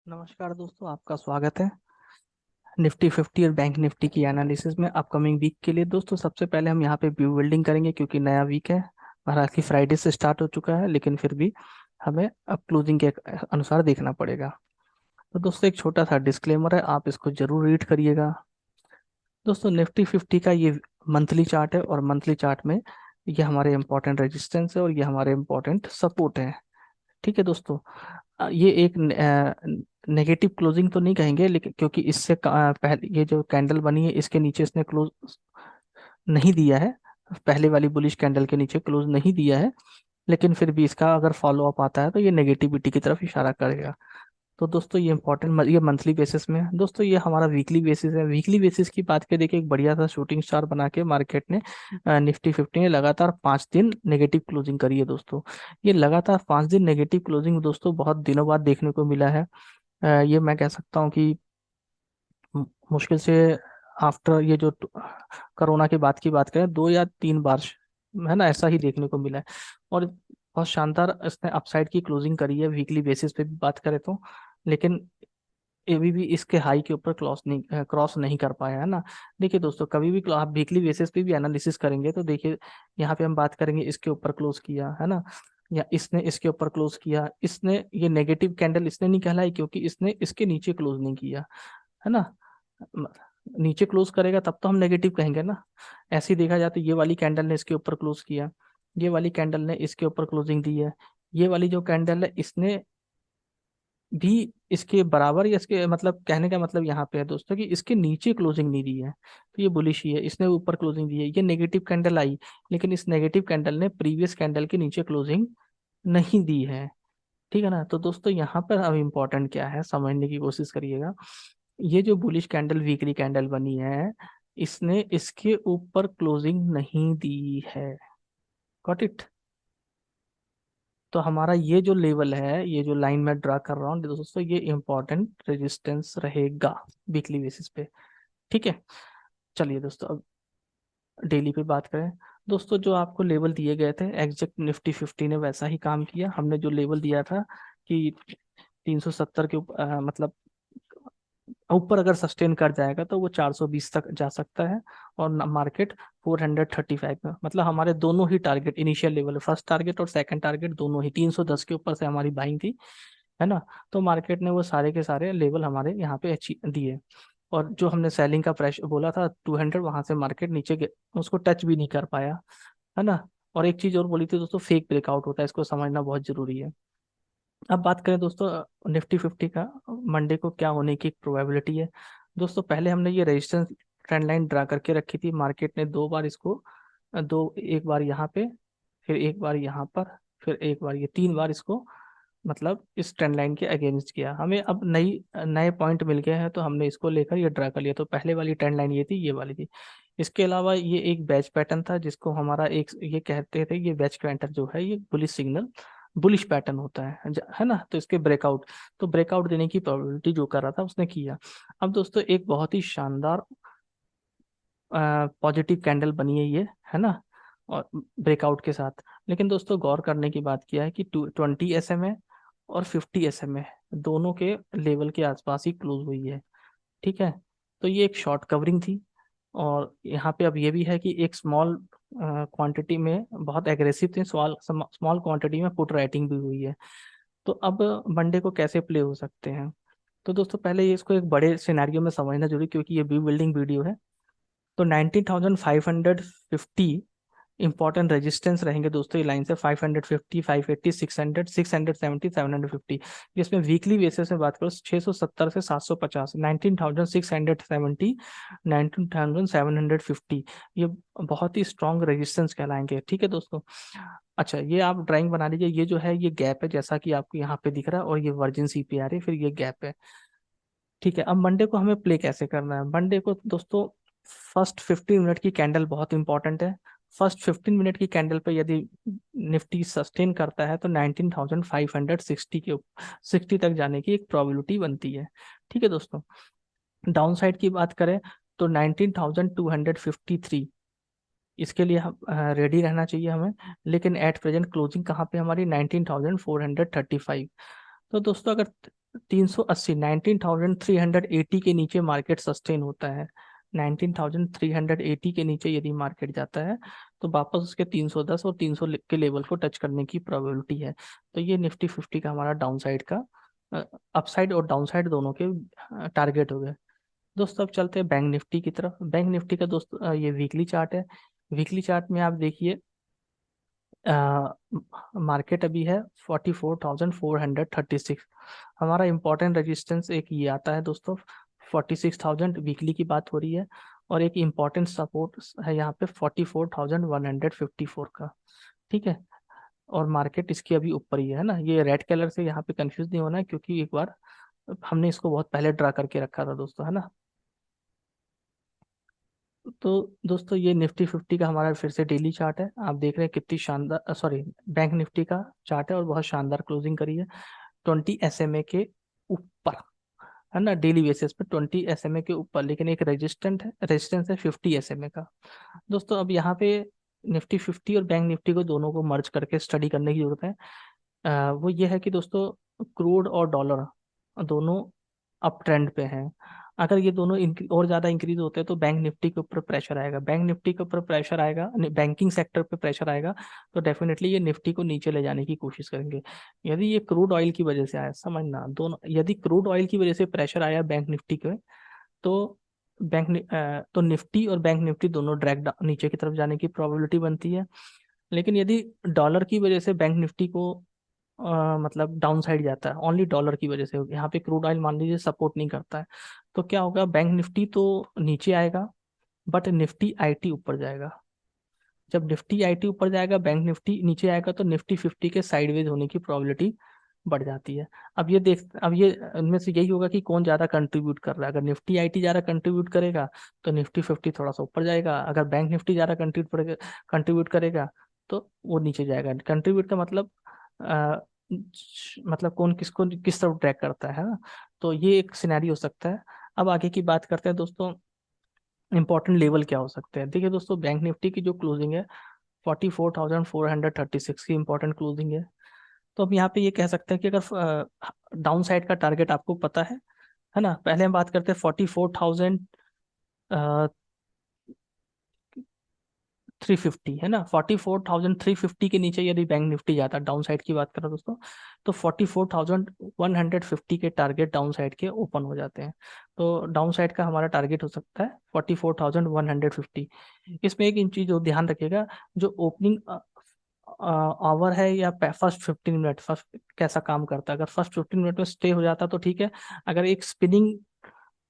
नमस्कार दोस्तों, आपका स्वागत है निफ्टी 50 और बैंक निफ्टी की एनालिसिस में अपकमिंग वीक के लिए। दोस्तों सबसे पहले हम यहाँ पे व्यू बिल्डिंग करेंगे क्योंकि नया वीक है। हालांकि फ्राइडे से स्टार्ट हो चुका है लेकिन फिर भी हमें अब क्लोजिंग के अनुसार देखना पड़ेगा। तो दोस्तों एक छोटा सा डिस्क्लेमर है, आप इसको जरूर रीड करिएगा। दोस्तों निफ्टी 50 का ये मंथली चार्ट है और मंथली चार्ट में ये हमारे इंपॉर्टेंट रेजिस्टेंस है और ये हमारे इंपॉर्टेंट सपोर्ट है। ठीक है दोस्तों, ये एक नेगेटिव क्लोजिंग तो नहीं कहेंगे लेकिन क्योंकि इससे पहले ये जो कैंडल बनी है इसके नीचे इसने क्लोज नहीं दिया है। पहले वाली बुलिश कैंडल के नीचे क्लोज नहीं दिया है, लेकिन फिर भी इसका अगर फॉलो अप आता है तो ये नेगेटिविटी की तरफ इशारा करेगा। तो दोस्तों ये इंपॉर्टेंट, ये मंथली बेसिस में है। दोस्तों ये हमारा वीकली बेसिस है। वीकली बेसिस की बात करें, देखिए एक बढ़िया सा शूटिंग स्टार बना के मार्केट ने निफ्टी 50 ने लगातार 5 दिन नेगेटिव क्लोजिंग करी है दोस्तों। ये लगातार 5 दिन नेगेटिव क्लोजिंग दोस्तों बहुत दिनों बाद देखने को मिला है। ये मैं कह सकता हूँ कि मुश्किल से आफ्टर ये जो कोरोना के बाद की बात करें 2 या 3 बार है ना, ऐसा ही देखने को मिला है। और बहुत शानदार इसने अपसाइड की क्लोजिंग करी है वीकली बेसिस पे भी बात करें तो। लेकिन अभी भी इसके हाई के ऊपर क्रॉस नहीं कर पाया है ना। देखिए दोस्तों, कभी भी आप वीकली बेसिस पे भी एनालिसिस करेंगे तो देखिए यहाँ पे हम बात करेंगे इसके ऊपर क्लोज किया है ना, या इसने इसके ऊपर क्लोज किया। इसने ये नेगेटिव कैंडल इसने नहीं कहलाई क्योंकि इसने इसके नीचे क्लोज नहीं किया है ना। म- नीचे क्लोज करेगा तब तो हम नेगेटिव कहेंगे ना। ऐसे ही देखा जाए तो ये वाली कैंडल ने इसके ऊपर क्लोज किया, ये वाली कैंडल ने इसके ऊपर क्लोजिंग दी है, ये वाली जो कैंडल है इसने भी इसके बराबर या इसके मतलब कहने का मतलब यहाँ पे है दोस्तों कि इसके नीचे क्लोजिंग नहीं दी है, तो ये बुलिश ही है। इसने ऊपर क्लोजिंग दी है, ये नेगेटिव कैंडल आई, लेकिन इस नेगेटिव कैंडल ने प्रीवियस कैंडल के नीचे क्लोजिंग नहीं दी है। ठीक है ना। तो दोस्तों यहाँ पर अब इम्पोर्टेंट क्या है समझने की कोशिश करिएगा। ये जो बुलिश कैंडल वीकली कैंडल बनी है, इसने इसके ऊपर क्लोजिंग नहीं दी है। Got it. तो हमारा ये जो लेवल है, ये जो लाइन में ड्रा कर रहा हूँ दोस्तों, ये इंपॉर्टेंट रेजिस्टेंस रहेगा वीकली बेसिस पे। ठीक है। चलिए दोस्तों अब डेली पे बात करें। दोस्तों जो आपको लेवल दिए गए थे एग्जैक्ट निफ्टी 50 ने वैसा ही काम किया। हमने जो लेवल दिया था कि 370 के ऊपर मतलब ऊपर अगर सस्टेन कर जाएगा तो वो 420 तक जा सकता है। और मार्केट 435 में, मतलब हमारे दोनों ही target initial level, first target और सेकंड टारगेट दोनों ही 310 के ऊपर से हमारी बाइंग थी है ना। तो मार्केट ने वो सारे के सारे लेवल हमारे यहाँ पे अचीव दिए। और जो हमने सेलिंग का प्रेशर बोला था 200, वहां से मार्केट नीचे उसको टच भी नहीं कर पाया है ना। और एक चीज और बोली थी दोस्तों, फेक ब्रेकआउट होता है, इसको समझना बहुत जरूरी है। अब बात करें दोस्तों निफ्टी 50 का मंडे को क्या होने की प्रोबेबिलिटी है। दोस्तों पहले हमने ये रेजिस्टेंस ट्रेंड लाइन ड्रा करके रखी थी। मार्केट ने 2 बार इसको एक बार यहाँ पे, फिर एक बार यहाँ पर, फिर एक बार, ये 3 बार इसको मतलब इस ट्रेंड लाइन के अगेंस्ट किया। हमें अब नए पॉइंट मिल गए हैं तो हमने इसको लेकर ये ड्रा कर लिया। तो पहले वाली ट्रेंड लाइन ये थी, ये वाली थी। इसके अलावा ये एक बैच पैटर्न था जिसको हमारा एक ये कहते थे, ये बैच पैटर्न जो है ये बुलिश सिग्नल, बुलिश पैटर्न होता है है ना। तो इसके ब्रेकआउट, तो ब्रेकआउट देने की प्रोबेबिलिटी जो कर रहा था उसने किया। अब दोस्तों एक बहुत ही शानदार पॉजिटिव कैंडल बनी है ये, है ना, और ब्रेकआउट के साथ। लेकिन दोस्तों गौर करने की बात किया है कि 20 SMA और 50 SMA दोनों के लेवल के आसपास ही क्लोज हुई है। ठीक है। तो ये एक शॉर्ट कवरिंग थी। और यहाँ पे अब ये भी है कि एक स्मॉल क्वांटिटी में बहुत एग्रेसिव थे, स्मॉल स्मॉल क्वांटिटी में पुट राइटिंग भी हुई है। तो अब मंडे को कैसे प्ले हो सकते हैं। तो दोस्तों पहले ये इसको एक बड़े सिनेरियो में समझना जरूरी क्योंकि ये व्यू बिल्डिंग वीडियो है। तो 19,550 इंपॉर्टेंट रेजिस्टेंस रहेंगे दोस्तों ये लाइन से, 550, 580, 600, 670, 750। जिसमें वीकली बेसिस में बात करो 670 से 750, 19,670, 19,750, ये बहुत ही स्ट्रॉन्ग रेजिस्टेंस कहलाएंगे। ठीक है दोस्तों। अच्छा ये आप ड्राइंग बना लीजिए, ये जो है ये गैप है जैसा कि आपको यहाँ पे दिख रहा है, और ये वर्जिन CPR है, फिर ये गैप है। ठीक है। अब मंडे को हमें प्ले कैसे करना है। मंडे को दोस्तों फर्स्ट 15 मिनट की कैंडल बहुत इंपॉर्टेंट है। फर्स्ट 15 मिनट की कैंडल पे यदि निफ्टी सस्टेन करता है तो 19,560 के 60 तक जाने की एक प्रोबेबिलिटी बनती है। ठीक है दोस्तों। डाउन साइड की बात करें तो 19,253, इसके लिए हम रेडी रहना चाहिए हमें। लेकिन एट प्रेजेंट क्लोजिंग कहाँ पे हमारी 19,435। तो दोस्तों अगर 380, 19,380 के नीचे मार्केट सस्टेन होता है। 19,380 के नीचे यदि मार्केट जाता है तो वापस उसके 310 और 300 के लेवल को टच करने की प्रोबेबिलिटी है। तो ये निफ्टी 50 का हमारा डाउन साइड का, अपसाइड और डाउन साइड दोनों के टारगेट हो गए। दोस्तों अब चलते हैं बैंक निफ्टी की तरफ। बैंक निफ्टी का दोस्त ये वीकली चार्ट है। वीकली चार्ट में आप देखिए, मार्केट अभी है 44,436। हमारा इम्पोर्टेंट रेजिस्टेंस एक ये आता है दोस्तों, 46,000 वीकली की बात हो रही है। और एक इम्पोर्टेंट सपोर्ट है यहाँ पे 44,154 का। ठीक है। और मार्केट इसकी अभी ऊपर ही है ना, ये रेड कलर से यहाँ पे कंफ्यूज नहीं होना है, क्योंकि एक बार हमने इसको बहुत पहले ड्रा करके रखा था दोस्तों, है ना। तो दोस्तों ये निफ्टी 50 का हमारा फिर से डेली चार्ट है। आप देख रहे हैं कितनी शानदार, सॉरी, बैंक निफ्टी का चार्ट है और बहुत शानदार क्लोजिंग करी है 20 SMA के ऊपर, है ना। डेली बेसिस पे 20 SMA के ऊपर, लेकिन एक रेजिस्टेंस है 50 SMA का। दोस्तों अब यहाँ पे निफ्टी 50 और बैंक निफ्टी को दोनों को मर्ज करके स्टडी करने की जरूरत है। वो ये है कि दोस्तों क्रूड और डॉलर दोनों अप ट्रेंड पे हैं। अगर ये दोनों और ज़्यादा इंक्रीज होते हैं तो बैंक निफ्टी के ऊपर प्रेशर आएगा, बैंक निफ्टी के ऊपर प्रेशर आएगा, बैंकिंग सेक्टर पे प्रेशर आएगा, तो डेफिनेटली ये निफ्टी को नीचे ले जाने की कोशिश करेंगे। यदि ये क्रूड ऑयल की वजह से आया, समझना दोनों, यदि क्रूड ऑयल की वजह से प्रेशर आया बैंक निफ्टी के, तो तो निफ्टी और बैंक निफ्टी दोनों ड्रैग नीचे की तरफ जाने की प्रोबेबिलिटी बनती है। लेकिन यदि डॉलर की वजह से बैंक निफ्टी को मतलब डाउन साइड जाता है, ओनली डॉलर की वजह से, यहाँ पे क्रूड ऑयल मान लीजिए सपोर्ट नहीं करता है, तो क्या होगा, बैंक निफ्टी तो नीचे आएगा बट निफ्टी आईटी ऊपर जाएगा। जब निफ्टी आईटी ऊपर जाएगा, बैंक निफ्टी नीचे आएगा, तो निफ्टी 50 के साइडवेज होने की प्रोबेबिलिटी बढ़ जाती है। अब ये इनमें से यही होगा कि कौन ज्यादा कंट्रीब्यूट कर रहा है। अगर निफ्टी आईटी ज्यादा कंट्रीब्यूट करेगा तो निफ्टी 50 थोड़ा सा ऊपर जाएगा, अगर बैंक निफ्टी ज्यादा कंट्रीब्यूट करेगा तो वो नीचे जाएगा। कंट्रीब्यूट का मतलब अ, मतलब कौन किसको किस तरफ ट्रैक करता है ना। तो ये एक सिनेरियो हो सकता है। अब आगे की बात करते हैं दोस्तों, इंपॉर्टेंट लेवल क्या हो सकते हैं। देखिए दोस्तों, बैंक निफ्टी की जो क्लोजिंग है 44,436 की इंपॉर्टेंट क्लोजिंग है। तो अब यहाँ पे ये कह सकते हैं कि अगर डाउन साइड का टारगेट आपको पता है ना। पहले हम बात करते हैं 44,350, है ना। 44,350 के नीचे यदि बैंक निफ्टी जाता है, डाउन साइड की बात करें दोस्तों, तो 44,150 के टारगेट डाउन साइड के ओपन हो जाते हैं। तो डाउन साइड का हमारा टारगेट हो सकता है 44,150। इसमें एक इन चीज जो ध्यान रखिएगा, जो ओपनिंग आवर है या फर्स्ट 15 मिनट, फर्स्ट कैसा काम करता है। अगर फर्स्ट 15 मिनट में स्टे हो जाता तो ठीक है। अगर एक स्पिनिंग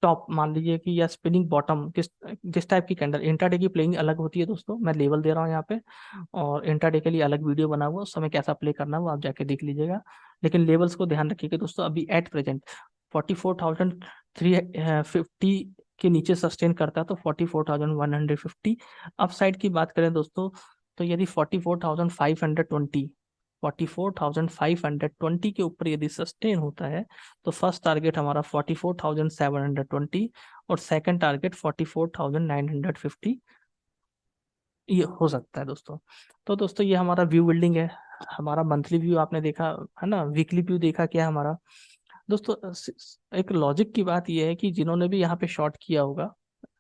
टॉप मान लीजिए कि, या स्पिनिंग बॉटम, जिस टाइप की कैंडल, इंट्राडे की प्लेइंग अलग होती है दोस्तों, मैं लेवल दे रहा हूँ यहाँ पे, और इंट्राडे के लिए अलग वीडियो बना हुआ, उस समय कैसा प्ले करना है वो आप जाके देख लीजिएगा। लेकिन लेवल्स को ध्यान रखिएगा दोस्तों। अभी एट प्रेजेंट 44,350 के नीचे सस्टेन करता है तो 44,150। अप साइड की बात करें दोस्तों, तो यदि 44,520 के ऊपर यदि सस्टेन होता है, तो फर्स्ट टारगेट हमारा 44,720 और सेकंड टारगेट 44,950 ये हो सकता है दोस्तों। तो दोस्तों ये हमारा व्यू बिल्डिंग है। हमारा मंथली व्यू आपने देखा, है ना। वीकली व्यू देखा क्या है हमारा दोस्तों। एक लॉजिक की बात यह है कि जिन्होंने भी यहाँ पे शॉर्ट किया होगा,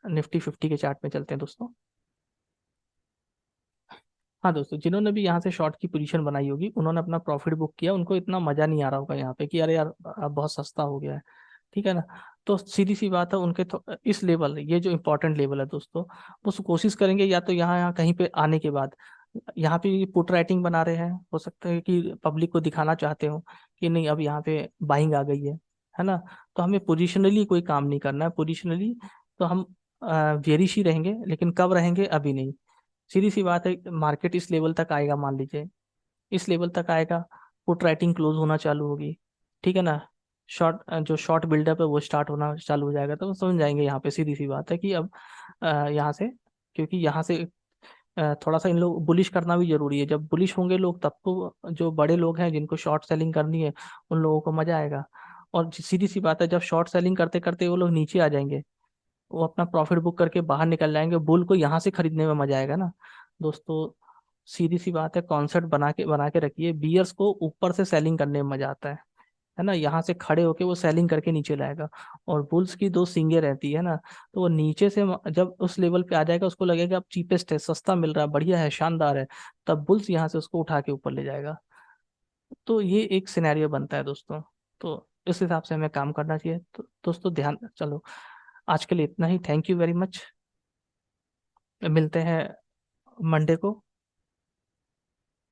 निफ्टी 50 के चार्ट में चलते हैं दोस्तों। हाँ दोस्तों, जिन्होंने भी यहाँ से शॉर्ट की पोजीशन बनाई होगी, उन्होंने अपना प्रॉफिट बुक किया, उनको इतना मजा नहीं आ रहा होगा यहाँ पे कि अरे यार अब बहुत सस्ता हो गया है। ठीक है ना। तो सीधी सी बात है, उनके तो इस लेवल, ये जो इंपॉर्टेंट लेवल है दोस्तों, वो कोशिश करेंगे या तो यहाँ यहाँ कहीं पे आने के बाद, यहाँ पे पुट राइटिंग बना रहे हैं, हो सकता है कि पब्लिक को दिखाना चाहते हो कि नहीं अब यहाँ पे बाइंग आ गई है ना। तो हमें पोजिशनली कोई काम नहीं करना है। पोजिशनली तो हम बेरिश ही रहेंगे, लेकिन कब रहेंगे अभी नहीं। सीधी सी बात है, मार्केट इस लेवल तक आएगा, मान लीजिए इस लेवल तक आएगा, पुट राइटिंग क्लोज होना चालू होगी, ठीक है ना। जो शॉर्ट बिल्डअप है वो स्टार्ट होना चालू हो जाएगा, तो वो समझ जाएंगे यहाँ पे। सीधी सी बात है कि अब यहाँ से, क्योंकि यहाँ से थोड़ा सा इन लोग बुलिश करना भी जरूरी है। जब बुलिश होंगे लोग, तब तो जो बड़े लोग हैं जिनको शॉर्ट सेलिंग करनी है, उन लोगों को मजा आएगा। और सीधी सी बात है, जब शॉर्ट सेलिंग करते करते वो लोग नीचे आ जाएंगे, वो अपना प्रॉफिट बुक करके बाहर निकल जाएंगे, बुल को यहाँ से खरीदने में मजा आएगा ना दोस्तों। सीधी सी बात है, कॉन्सेप्ट बना के रखिए, बियर्स को ऊपर से सेलिंग करने में मजा आता है। है ना, यहाँ से खड़े होके वो सेलिंग करके नीचे लाएगा। और बुल्स की दो सींगे रहती है ना, तो वो नीचे से जब उस लेवल पे आ जाएगा, उसको लगेगा अब चीपेस्ट है, सस्ता मिल रहा है, बढ़िया है, शानदार है, तब बुल्स यहाँ से उसको उठा के ऊपर ले जाएगा। तो ये एक सिनेरियो बनता है दोस्तों। तो इस हिसाब से हमें काम करना चाहिए। तो दोस्तों ध्यान, चलो आज के लिए इतना ही। Thank you very much. मिलते हैं मंडे को।